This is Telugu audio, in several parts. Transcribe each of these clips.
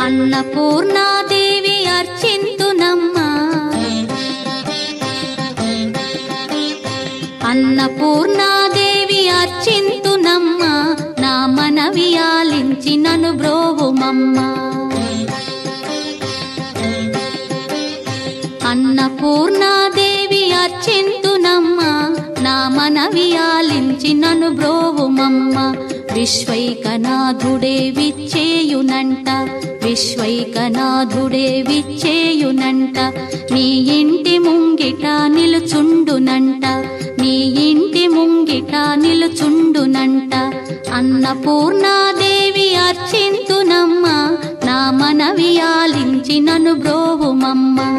అన్నపూర్ణాదేవి అర్చింతునమ్మా, అన్నపూర్ణాదేవి అర్చింతునమ్మా, నా మనవి ఆలించి నన్ను బ్రోవుమమ్మా. అన్నపూర్ణాదేవి అర్చింతునమ్మా, నా మనవి ఆలించి నన్ను బ్రోవుమమ్మా. విశ్వైకనాథుడే విచ్చేయునంట, విశ్వైకనాథుడే విచ్చేయునంట, నీ ఇంటి ముంగిట నిలుచుండునంట, నీ ఇంటి ముంగిట నిలుచుండునంట. అన్నపూర్ణాదేవి అర్చింతునమ్మా, నా మనవి ఆలించి నన్ను బ్రోవుమమ్మా.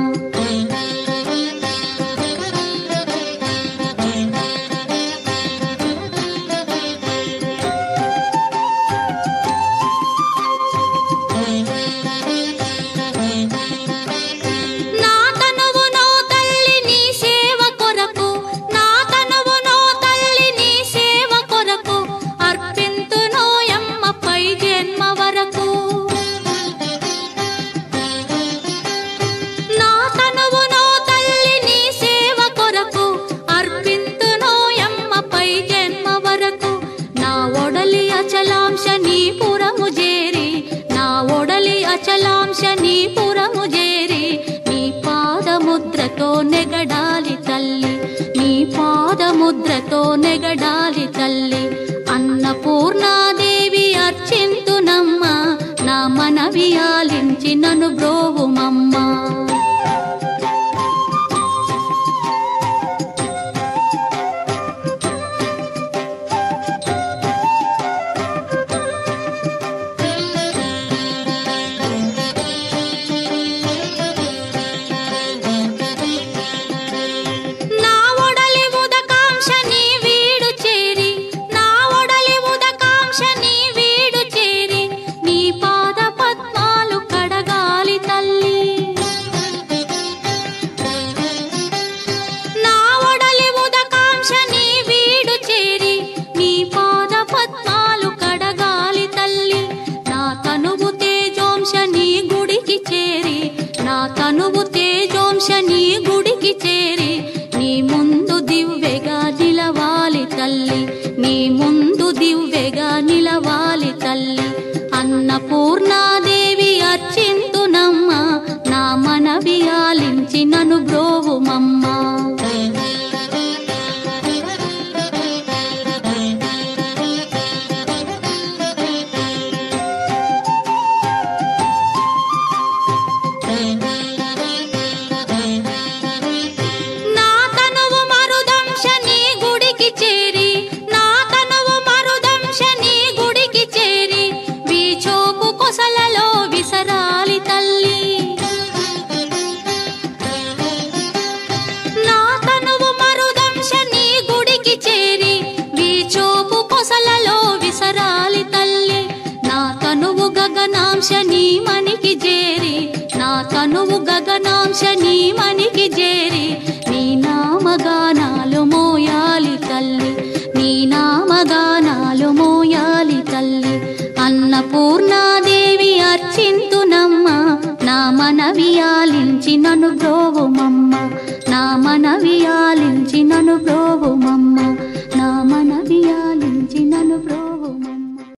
అచలాంశనీపురము చేరి నీ పాదముద్రతో నెగడాలి తల్లి, నీ పాదముద్రతో నెగడాలి తల్లి. అన్నపూర్ణాదేవి అర్చింతునమ్మా, నా మనవి ఆలించి నన్ను బ్రోవుమమ్మా. తనువు తేజోంశని గుడికి చేరి నీ ముందు దివ్వెగా నిలవాలి తల్లి, నీ ముందు దివ్వెగా నిలవాలి తల్లి. అన్నపూర్ణాదేవి అర్చింతునమ్మా, నా మనవి ఆలించి నన్ను బ్రోవుమమ్మా. గగనాంశని మనికి చేరి, నా తనువు గగనాంశని మనికి చేరి నీ నామగానాలు మోయాలి తల్లి, నీ నామగానాలు మోయాలి తల్లి. అన్నపూర్ణాదేవి అర్చింతునమ్మా, నా మనవి ఆలించి నన్ను బ్రోవుమమ్మ, నా మనవి ఆలించి నన్ను బ్రోవుమమ్మ.